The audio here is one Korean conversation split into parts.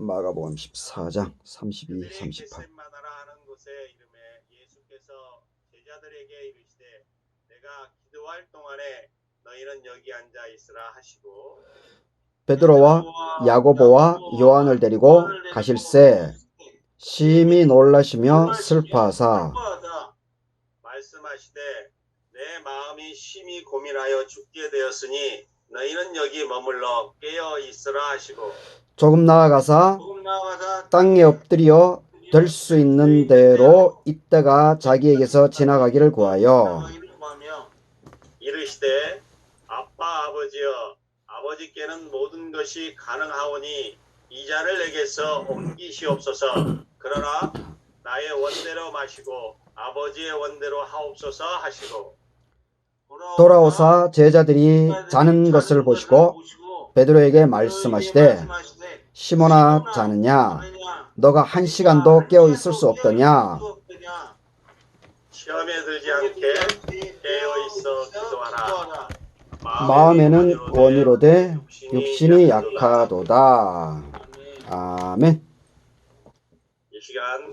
마가복음 14장 32, 38. 겟세마나라 하는 곳에 이름에 예수께서 제자들에게 이르시되 내가 기도할 동안에 너희는 여기 앉아 있으라 하시고 베드로와 야고보와 요한을 데리고 가실새 심히 놀라시며 슬퍼하사 말씀하시되 내 마음이 심히 고민하여 죽게 되었으니 너희는 여기 머물러 깨어 있으라 하시고 조금 나아가사 땅에 엎드려 될 수 있는 대로 이때가 자기에게서 지나가기를 구하여 이르시되 아빠 아버지여 아버지께는 모든 것이 가능하오니 이 잔을 내게서 옮기시옵소서. 그러나 나의 원대로 마시고 아버지의 원대로 하옵소서 하시고 돌아오사 제자들이 자는 것을 보시고 베드로에게 말씀하시되 시몬아 자느냐 너가 1시간도 깨어 있을 수 없더냐 시험에 들지 않게 깨어 있어 기도하라. 마음에는 원이로되 육신이 약하도다. 아멘. 이 시간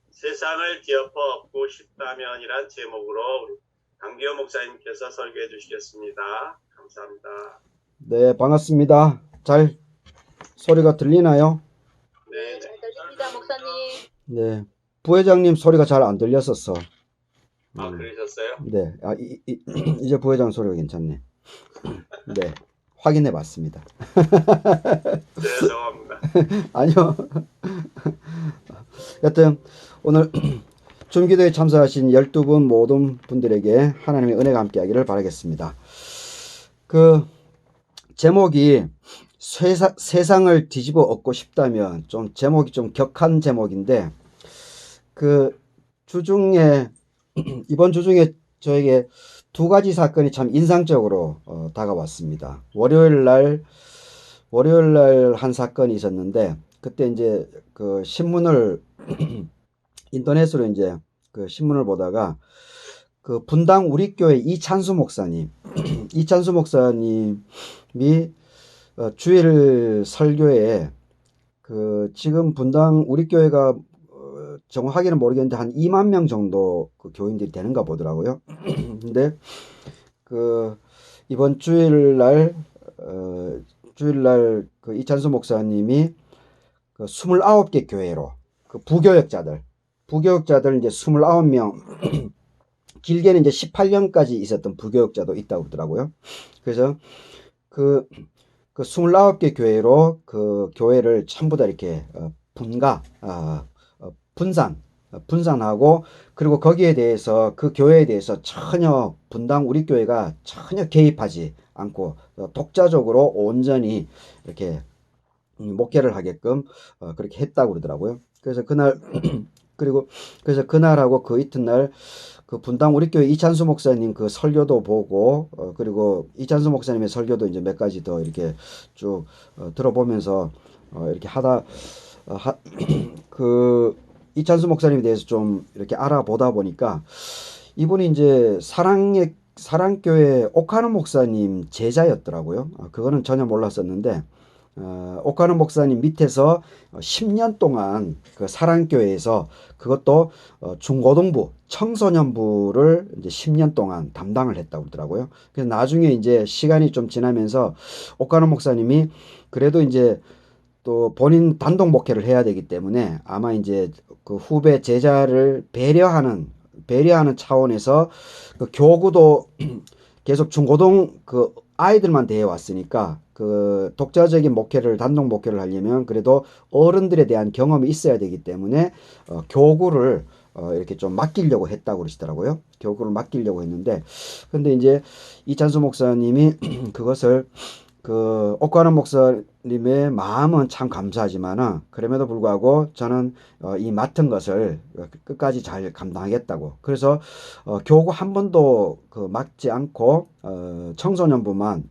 세상을 뒤엎어 엎고 싶다면이란 제목으로 강기호 목사님께서 설교해 주시겠습니다. 감사합니다. 네, 반갑습니다. 잘 소리가 들리나요? 네, 잘 들립니다, 목사님. 네, 부회장님 소리가 잘 안 들렸었어. 그러셨어요? 네, 이제 부회장 소리가 괜찮네. 네, 확인해 봤습니다. 죄송합니다. 아니요. 여튼 오늘 줌기도에 참석하신 12분 모든 분들에게 하나님의 은혜가 함께하기를 바라겠습니다. 그 제목이 세상을 뒤집어 엎고 싶다면 좀 제목이 좀 격한 제목인데 그 주중에 이번 주중에 저에게 두 가지 사건이 참 인상적으로 다가왔습니다. 월요일 날 한 사건이 있었는데 그때 이제 그 신문을 인터넷으로 이제 그 신문을 보다가 그 분당 우리교회 이찬수 목사님이 주일 설교에 그 지금 분당 우리교회가 정확하게는 모르겠는데 한 2만 명 정도 그 교인들이 되는가 보더라고요. 근데 그 이번 주일날 그 이찬수 목사님이 그 29개 교회로 그 부교역자들 이제 29명 길게는 이제 18년까지 있었던 부교역자도 있다고 그러더라고요. 그래서 그 29개 교회로 그 교회를 전부 다 이렇게 분산하고 그리고 거기에 대해서 그 교회에 대해서 전혀 분당 우리 교회가 전혀 개입하지 않고 독자적으로 온전히 이렇게 목회를 하게끔 그렇게 했다고 그러더라고요. 그래서 그날 그래서 그날하고 그 이튿날 그 분당 우리교회 이찬수 목사님 그 설교도 보고 그리고 이찬수 목사님의 설교도 이제 몇 가지 더 이렇게 쭉 들어보면서 이렇게 그 이찬수 목사님에 대해서 좀 이렇게 알아보다 보니까 이분이 이제 사랑교회 옥하는 목사님 제자였더라고요. 그거는 전혀 몰랐었는데 옥하는 목사님 밑에서 10년 동안 그 사랑교회에서 그것도 중고등부, 청소년부를 이제 10년 동안 담당을 했다고 그러더라고요. 그래서 나중에 이제 시간이 좀 지나면서 옥하는 목사님이 그래도 이제 또 본인 단독 목회를 해야 되기 때문에 아마 이제 그 후배 제자를 배려하는 차원에서 그 교구도 계속 중고등 그 아이들만 대해 왔으니까 그 독자적인 단독 목회를 하려면 그래도 어른들에 대한 경험이 있어야 되기 때문에 교구를 이렇게 좀 맡기려고 했다고 그러시더라고요. 교구를 맡기려고 했는데 근데 이제 이찬수 목사님이 그것을 그 옥관원 목사님의 마음은 참 감사하지만은 그럼에도 불구하고 저는 이 맡은 것을 끝까지 잘 감당하겠다고 그래서 교구 한 번도 그 맡지 않고 청소년부만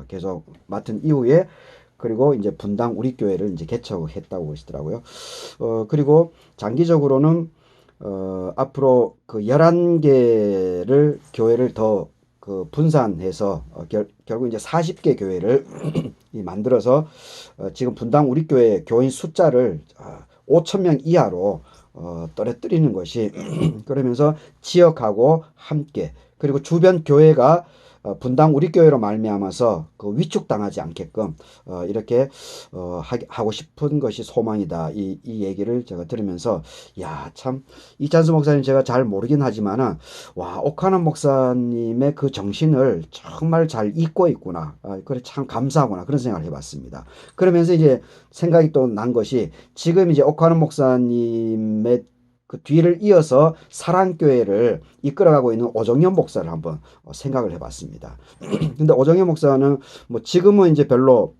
계속 맡은 이후에 그리고 이제 분당 우리 교회를 이제 개척했다고 그러시더라고요. 그리고 장기적으로는 앞으로 그 11개를 교회를 더 그 분산해서 결국 이제 40개 교회를 이 만들어서 지금 분당 우리 교회 교인 숫자를 5천 명 이하로 떨어뜨리는 것이 그러면서 지역하고 함께 그리고 주변 교회가 분당 우리 교회로 말미암아서 그 위축당하지 않게끔 이렇게 하고 싶은 것이 소망이다. 이 얘기를 제가 들으면서 야, 참 이찬수 목사님 제가 잘 모르긴 하지만은 와, 오카는 목사님의 그 정신을 정말 잘 잇고 있구나. 그래 참 감사하구나. 그런 생각을 해봤습니다. 그러면서 이제 생각이 또 난 것이 지금 이제 오카는 목사님의 그 뒤를 이어서 사랑교회를 이끌어가고 있는 오정현 목사를 한번 생각을 해봤습니다. 근데 오정현 목사는 뭐 지금은 이제 별로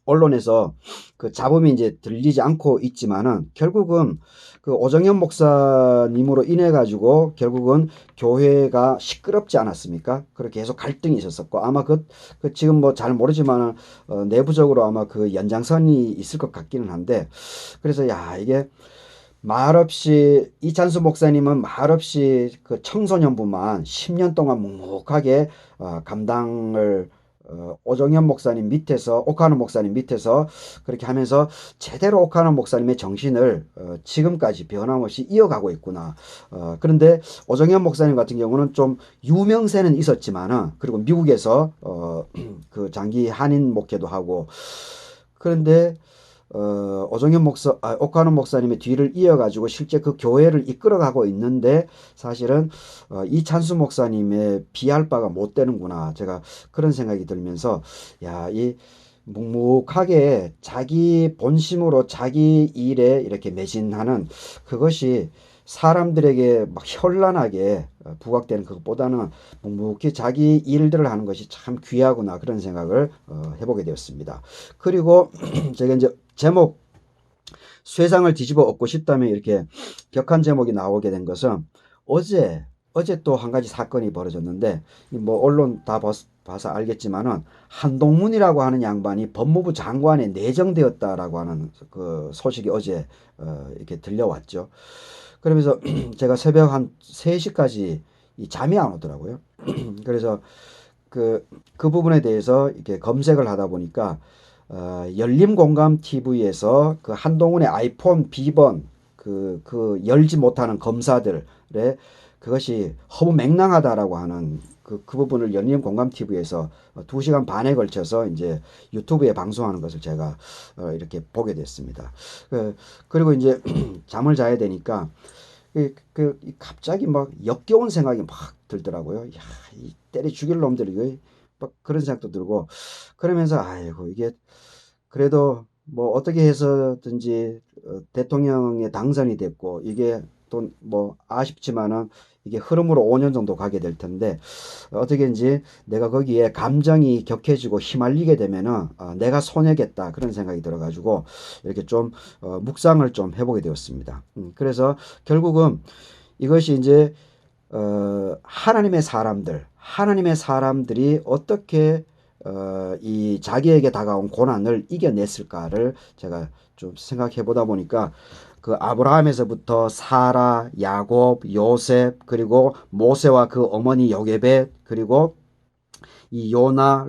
언론에서 그 잡음이 이제 들리지 않고 있지만은 결국은 그 오정현 목사님으로 인해 가지고 결국은 교회가 시끄럽지 않았습니까? 그렇게 계속 갈등이 있었었고 아마 그 지금 뭐 잘 모르지만은 내부적으로 아마 그 연장선이 있을 것 같기는 한데 그래서 야 이게 말없이 이찬수 목사님은 말없이 그 청소년부만 10년 동안 묵묵하게 감당을 오정현 목사님 밑에서 오카노 목사님 밑에서 그렇게 하면서 제대로 오카노 목사님의 정신을 지금까지 변함없이 이어가고 있구나. 그런데 오정현 목사님 같은 경우는 좀 유명세는 있었지만은 그리고 미국에서 그 장기 한인 목회도 하고 그런데 오정현 오카노 목사님의 뒤를 이어가지고 실제 그 교회를 이끌어가고 있는데 사실은 이찬수 목사님의 비할 바가 못 되는구나. 제가 그런 생각이 들면서 야, 이 묵묵하게 자기 본심으로 자기 일에 이렇게 매진하는 그것이 사람들에게 막 현란하게 부각되는 것보다는 묵묵히 자기 일들을 하는 것이 참 귀하구나 그런 생각을 해보게 되었습니다. 그리고 제가 이제 제목 세상을 뒤집어 엎고 싶다면 이렇게 격한 제목이 나오게 된 것은 어제 또 한 가지 사건이 벌어졌는데 뭐 언론 다 봐서 알겠지만은 한동문이라고 하는 양반이 법무부 장관에 내정되었다라고 하는 그 소식이 어제 이렇게 들려왔죠. 그러면서 제가 새벽 한 3시까지 이 잠이 안 오더라고요. 그래서 그 부분에 대해서 이렇게 검색을 하다 보니까 열림공감 TV에서 그 한동훈의 아이폰 비번 그 열지 못하는 검사들의 그것이 허무맹랑하다라고 하는 그 부분을 열림공감 TV에서 2시간 반에 걸쳐서 이제 유튜브에 방송하는 것을 제가 이렇게 보게 됐습니다. 그리고 이제 잠을 자야 되니까 갑자기 막 역겨운 생각이 막 들더라고요. 야, 이 때려 죽일 놈들이 막 그런 생각도 들고 그러면서 아이고 이게 그래도 뭐 어떻게 해서든지 대통령에 당선이 됐고 이게 또 뭐 아쉽지만은 이게 흐름으로 5년 정도 가게 될 텐데 어떻게든지 내가 거기에 감정이 격해지고 휘말리게 되면은 내가 손해겠다 그런 생각이 들어가지고 이렇게 좀 묵상을 좀 해보게 되었습니다. 그래서 결국은 이것이 이제 하나님의 사람들이 어떻게 이 자기에게 다가온 고난을 이겨냈을까를 제가 좀 생각해 보다 보니까 그 아브라함에서부터 사라, 야곱, 요셉, 그리고 모세와 그 어머니 요게벳, 그리고 이 요나,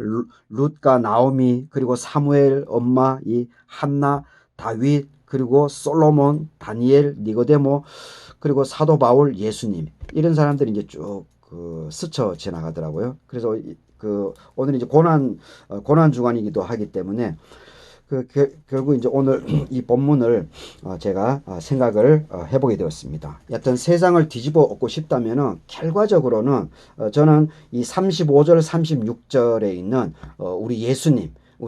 룻과 나오미, 그리고 사무엘 엄마 이 한나, 다윗, 그리고 솔로몬, 다니엘, 니고데모, 그리고 사도 바울, 예수님 이런 사람들이 이제 쭉 스쳐 지나가더라고요. 그래서 그 오늘 이제 고난 주간이기도 하기 때문에 결국 이제 오늘 이 본문을 제가 생각을 해보게 되었습니다. 여튼 세상을 뒤집어 엎고 싶다면은 결과적으로는 저는 이 35절 36절에 있는 우리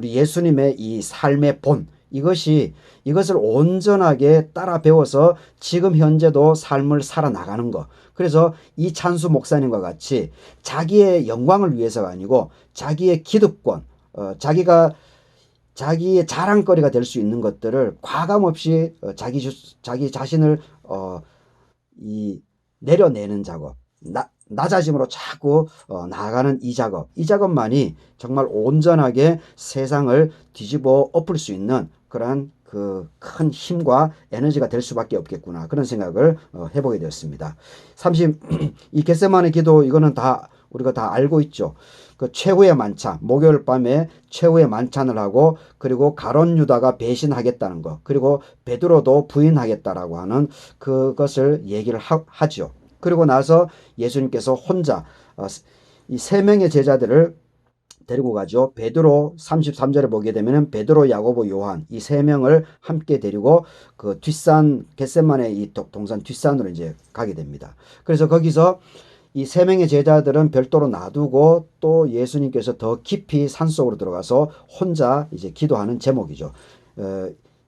예수님의 이 삶의 본 이것을 온전하게 따라 배워서 지금 현재도 삶을 살아나가는 것. 그래서 이찬수 목사님과 같이 자기의 영광을 위해서가 아니고 자기의 기득권, 자기의 자랑거리가 될 수 있는 것들을 과감없이 자기 자신을 내려내는 작업, 낮아짐으로 자꾸 나아가는 이 작업만이 정말 온전하게 세상을 뒤집어 엎을 수 있는 그러한 그 큰 힘과 에너지가 될 수밖에 없겠구나 그런 생각을 해보게 되었습니다. 이 겟세마네 기도 이거는 다 우리가 다 알고 있죠. 그 최후의 만찬, 목요일 밤에 최후의 만찬을 하고 그리고 가룟 유다가 배신하겠다는 거, 그리고 베드로도 부인하겠다라고 하는 그것을 얘기를 하죠. 그리고 나서 예수님께서 혼자 이 세 명의 제자들을 데리고 가죠. 베드로 33절에 보게 되면은 베드로, 야고보, 요한 이 세 명을 함께 데리고 그 뒷산 겟세마네 이 동산 뒷산으로 이제 가게 됩니다. 그래서 거기서 이 세 명의 제자들은 별도로 놔두고 또 예수님께서 더 깊이 산속으로 들어가서 혼자 이제 기도하는 제목이죠.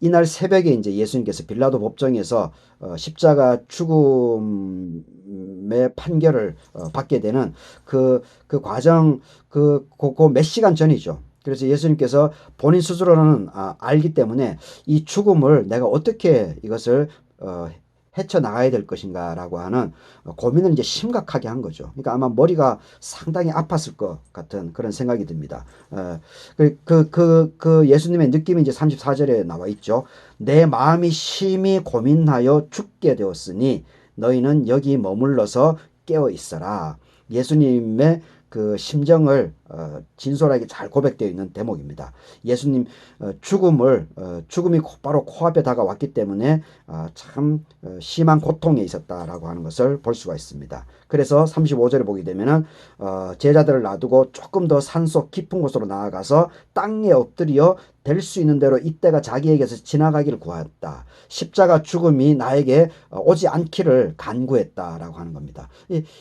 이날 새벽에 이제 예수님께서 빌라도 법정에서 십자가 죽음의 판결을 받게 되는 그 과정 그 몇 시간 전이죠. 그래서 예수님께서 본인 스스로는 알기 때문에 이 죽음을 내가 어떻게 이것을 헤쳐나가야 될 것인가라고 하는 고민을 이제 심각하게 한 거죠. 그러니까 아마 머리가 상당히 아팠을 것 같은 그런 생각이 듭니다. 그 예수님의 느낌이 이제 34절에 나와 있죠. 내 마음이 심히 고민하여 죽게 되었으니 너희는 여기 머물러서 깨어 있어라. 예수님의 그 심정을 진솔하게 잘 고백되어 있는 대목입니다. 예수님 죽음이 바로 코앞에 다가왔기 때문에 참 심한 고통에 있었다라고 하는 것을 볼 수가 있습니다. 그래서 35절에 보게 되면은 제자들을 놔두고 조금 더 산속 깊은 곳으로 나아가서 땅에 엎드려 될 수 있는 대로 이때가 자기에게서 지나가기를 구하였다. 십자가 죽음이 나에게 오지 않기를 간구했다라고 하는 겁니다.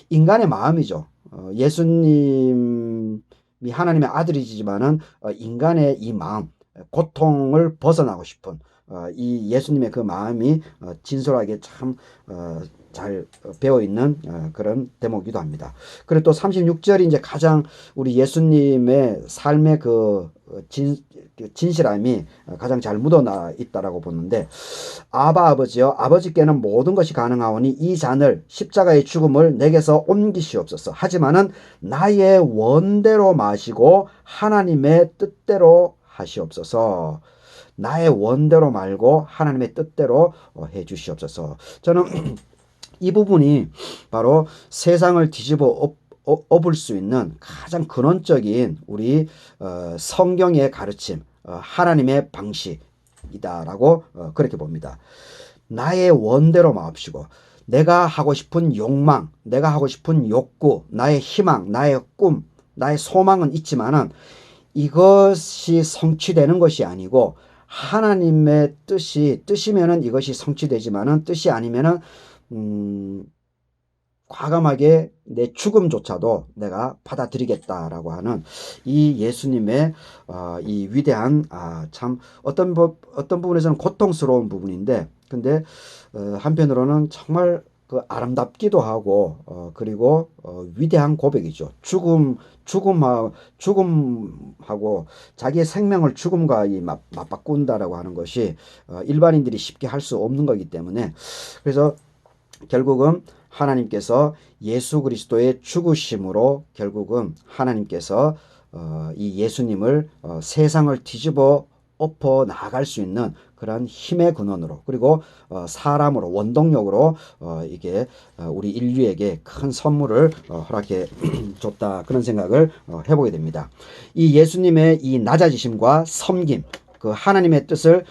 인간의 마음이죠. 예수님이 하나님의 아들이지만은 인간의 이 마음, 고통을 벗어나고 싶은 이 예수님의 그 마음이 진솔하게 참 잘 배어 있는 그런 대목이기도 합니다. 그리고 또 36절이 이제 가장 우리 예수님의 삶의 그 진실함이 가장 잘 묻어나 있다라고 보는데, 아버지여, 아버지께는 모든 것이 가능하오니 이 잔을 십자가의 죽음을 내게서 옮기시옵소서. 하지만은 나의 원대로 마시고 하나님의 뜻대로 하시옵소서. 나의 원대로 말고 하나님의 뜻대로 해 주시옵소서. 저는 이 부분이 바로 세상을 뒤집어 엎을 수 있는 가장 근원적인 우리 성경의 가르침, 하나님의 방식이다라고 그렇게 봅니다. 나의 원대로 마옵시고 내가 하고 싶은 욕망, 내가 하고 싶은 욕구, 나의 희망, 나의 꿈, 나의 소망은 있지만은 이것이 성취되는 것이 아니고 하나님의 뜻이면은 이것이 성취되지만은 뜻이 아니면은 과감하게 내 죽음조차도 내가 받아들이겠다라고 하는 이 예수님의 이 위대한 참 어떤 부분에서는 고통스러운 부분인데, 근데 한편으로는 정말 그 아름답기도 하고 그리고 위대한 고백이죠. 죽음하고 자기의 생명을 죽음과 맞바꾼다라고 하는 것이 일반인들이 쉽게 할 수 없는 거기 때문에, 그래서 결국은 하나님께서 예수 그리스도의 죽으심으로 결국은 하나님께서 이 예수님을 세상을 뒤집어 엎어 나갈 수 있는 그런 힘의 근원으로, 그리고 사람으로, 원동력으로 이게 우리 인류에게 큰 선물을 허락해 줬다, 그런 생각을 해보게 됩니다. 이 예수님의 이 낮아지심과 섬김, 그 하나님의 뜻을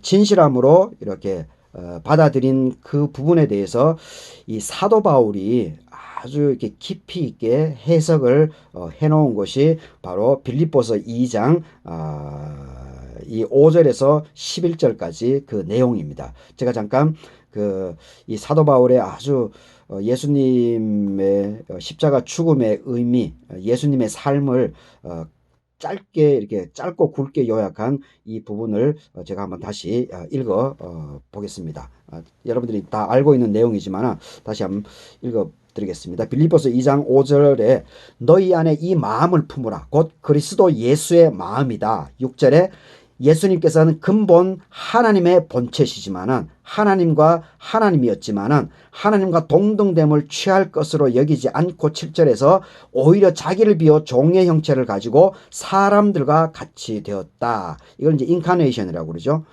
진실함으로 이렇게 받아들인 그 부분에 대해서 이 사도 바울이 아주 이렇게 깊이 있게 해석을 해놓은 것이 바로 빌립보서 2장 이 5절에서 11절까지 그 내용입니다. 제가 잠깐 이 사도 바울의 아주 예수님의 십자가 죽음의 의미, 예수님의 삶을 짧게 이렇게 짧고 굵게 요약한 이 부분을 제가 한번 다시 읽어 보겠습니다. 여러분들이 다 알고 있는 내용이지만 다시 한번 읽어 드리겠습니다. 빌립보서 2장 5절에 너희 안에 이 마음을 품으라. 곧 그리스도 예수의 마음이다. 6절에 예수님께서는 근본 하나님의 본체시지만은 하나님이었지만은 하나님과 동등됨을 취할 것으로 여기지 않고 7절에서 오히려 자기를 비워 종의 형체를 가지고 사람들과 같이 되었다. 이걸 이제 인카네이션이라고 그러죠.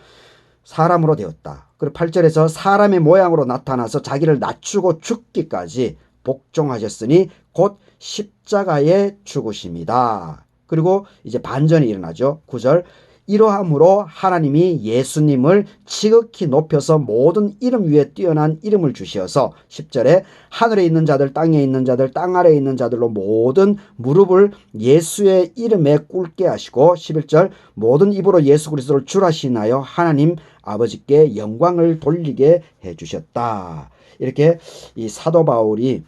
사람으로 되었다. 그리고 8절에서 사람의 모양으로 나타나서 자기를 낮추고 죽기까지 복종하셨으니 곧 십자가의 죽으심이다. 그리고 이제 반전이 일어나죠. 9절. 이러함으로 하나님이 예수님을 지극히 높여서 모든 이름 위에 뛰어난 이름을 주시어서 10절에 하늘에 있는 자들, 땅에 있는 자들, 땅 아래에 있는 자들로 모든 무릎을 예수의 이름에 꿇게 하시고 11절 모든 입으로 예수 그리스도를 줄 하시나요 하나님 아버지께 영광을 돌리게 해주셨다. 이렇게 이 사도 바울이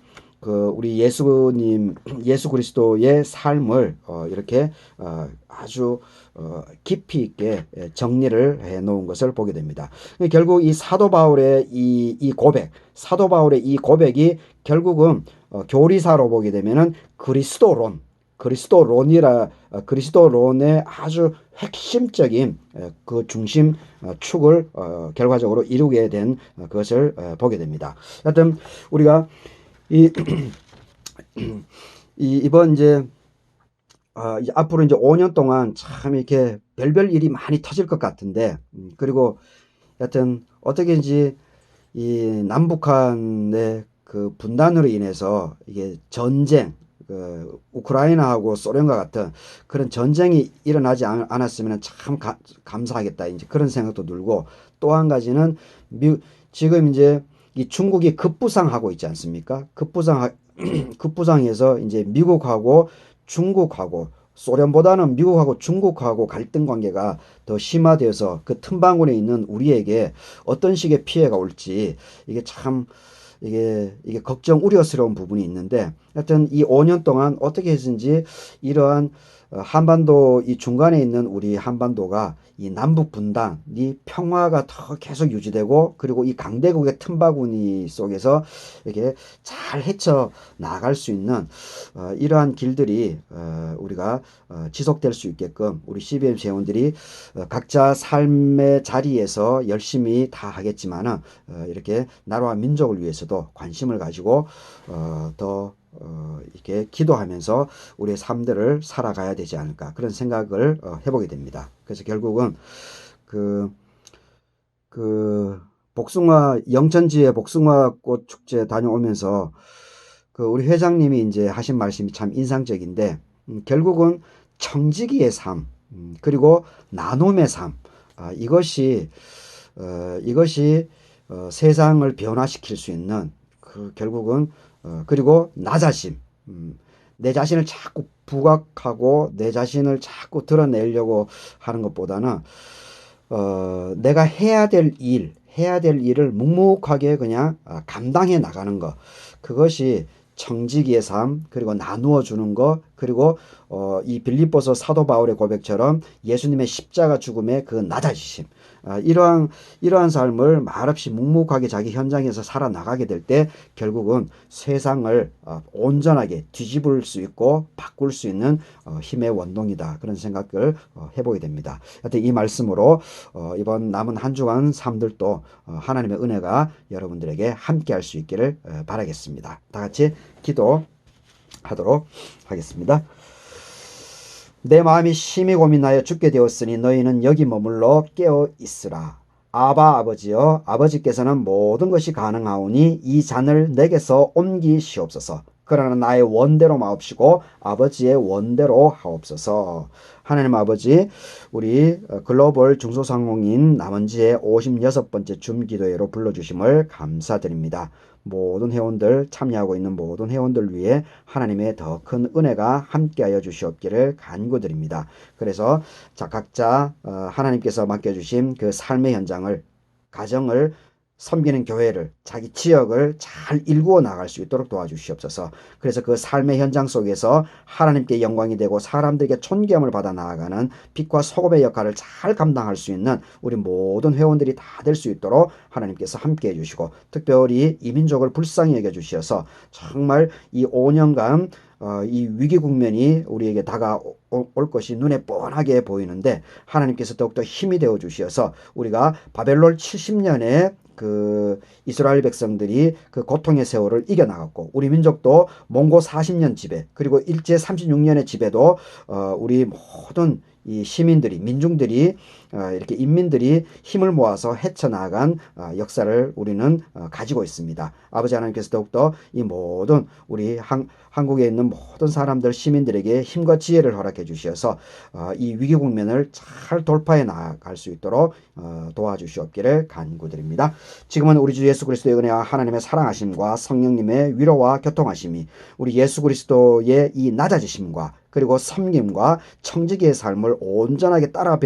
우리 예수님, 예수 그리스도의 삶을 이렇게 아주 깊이 있게 정리를 해 놓은 것을 보게 됩니다. 결국 이 사도 바울의 이 고백, 사도 바울의 이 고백이 결국은 교리사로 보게 되면은 그리스도론의 아주 핵심적인 그 중심 축을 결과적으로 이루게 된 것을 보게 됩니다. 하여튼 우리가 이번 이제 앞으로 이제 5년 동안 참 이렇게 별별 일이 많이 터질 것 같은데, 그리고 여하튼 어떻게인지 이 남북한의 그 분단으로 인해서 이게 전쟁, 우크라이나하고 소련과 같은 그런 전쟁이 일어나지 않았으면 참 감사하겠다. 이제 그런 생각도 들고, 또 한 가지는 지금 이제 이 중국이 급부상하고 있지 않습니까? 급부상해서 이제 미국하고 중국하고 소련보다는 미국하고 중국하고 갈등 관계가 더 심화되어서 그 틈바구니에 있는 우리에게 어떤 식의 피해가 올지 이게 참 이게 걱정 우려스러운 부분이 있는데, 하여튼 이 5년 동안 어떻게 했는지 이러한 한반도 이 중간에 있는 우리 한반도가 이 남북 분단이 평화가 더 계속 유지되고, 그리고 이 강대국의 틈바구니 속에서 이렇게 잘 헤쳐 나갈 수 있는 이러한 길들이 우리가 지속될 수 있게끔 우리 CBM 회원들이 각자 삶의 자리에서 열심히 다 하겠지만은 이렇게 나라와 민족을 위해서도 관심을 가지고 더 이렇게 기도하면서 우리의 삶들을 살아가야 되지 않을까, 그런 생각을 해보게 됩니다. 그래서 결국은 복숭아, 영천지의 복숭아꽃 축제 다녀오면서 우리 회장님이 이제 하신 말씀이 참 인상적인데, 결국은 청지기의 삶, 그리고 나눔의 삶, 이것이 세상을 변화시킬 수 있는 결국은 그리고 나 자신, 내 자신을 자꾸 부각하고 내 자신을 자꾸 드러내려고 하는 것보다는 내가 해야 될 일을 묵묵하게 그냥 감당해 나가는 것, 그것이 청지기의 삶, 그리고 나누어 주는 것, 그리고 이 빌립보서 사도 바울의 고백처럼 예수님의 십자가 죽음의 그 낮아지심, 이러한 삶을 말없이 묵묵하게 자기 현장에서 살아나가게 될 때 결국은 세상을 온전하게 뒤집을 수 있고 바꿀 수 있는 힘의 원동이다, 그런 생각을 해보게 됩니다. 하여튼 이 말씀으로 이번 남은 한 주간 삶들도 하나님의 은혜가 여러분들에게 함께 할 수 있기를 바라겠습니다. 다 같이 기도하도록 하겠습니다. 내 마음이 심히 고민하여 죽게 되었으니 너희는 여기 머물러 깨어 있으라. 아바 아버지여, 아버지께서는 모든 것이 가능하오니 이 잔을 내게서 옮기시옵소서. 그러나 나의 원대로 마옵시고 아버지의 원대로 하옵소서. 하나님 아버지, 우리 글로벌 중소상공인 남원지의 56번째 줌기도회로 불러주심을 감사드립니다. 모든 회원들, 참여하고 있는 모든 회원들 위해 하나님의 더 큰 은혜가 함께하여 주시옵기를 간구드립니다. 그래서 각자 하나님께서 맡겨주신 그 삶의 현장을, 가정을, 섬기는 교회를, 자기 지역을 잘 일구어 나갈 수 있도록 도와주시옵소서. 그래서 그 삶의 현장 속에서 하나님께 영광이 되고 사람들에게 존경을 받아 나아가는 빛과 소금의 역할을 잘 감당할 수 있는 우리 모든 회원들이 다 될 수 있도록 하나님께서 함께해 주시고, 특별히 이 민족을 불쌍히 여겨 주시어서 정말 이 5년간 이 위기 국면이 우리에게 다가올 것이 눈에 뻔하게 보이는데, 하나님께서 더욱더 힘이 되어 주시어서 우리가 바벨론 70년에 그 이스라엘 백성들이 그 고통의 세월을 이겨나갔고, 우리 민족도 몽고 40년 지배, 그리고 일제 36년의 지배도 우리 모든 이 시민들이, 민중들이 이렇게 인민들이 힘을 모아서 헤쳐나간 역사를 우리는 가지고 있습니다. 아버지 하나님께서 더욱더 이 모든 우리 한국에 있는 모든 사람들 시민들에게 힘과 지혜를 허락해 주셔서 이 위기 국면을 잘 돌파해 나갈 수 있도록 도와주시옵기를 간구드립니다. 지금은 우리 주 예수 그리스도의 은혜와 하나님의 사랑하심과 성령님의 위로와 교통하심이 우리 예수 그리스도의 이 낮아지심과 그리고 섬김과 청지기의 삶을 온전하게 따라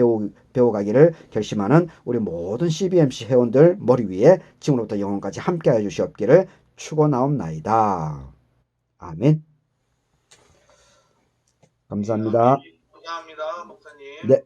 배워가기를 결심하는 우리 모든 CBMC 회원들 머리 위에 지금부터 영원까지 함께하여 주시옵기를 축원하옵나이다. 아멘. 감사합니다. 감사합니다, 목사님. 네.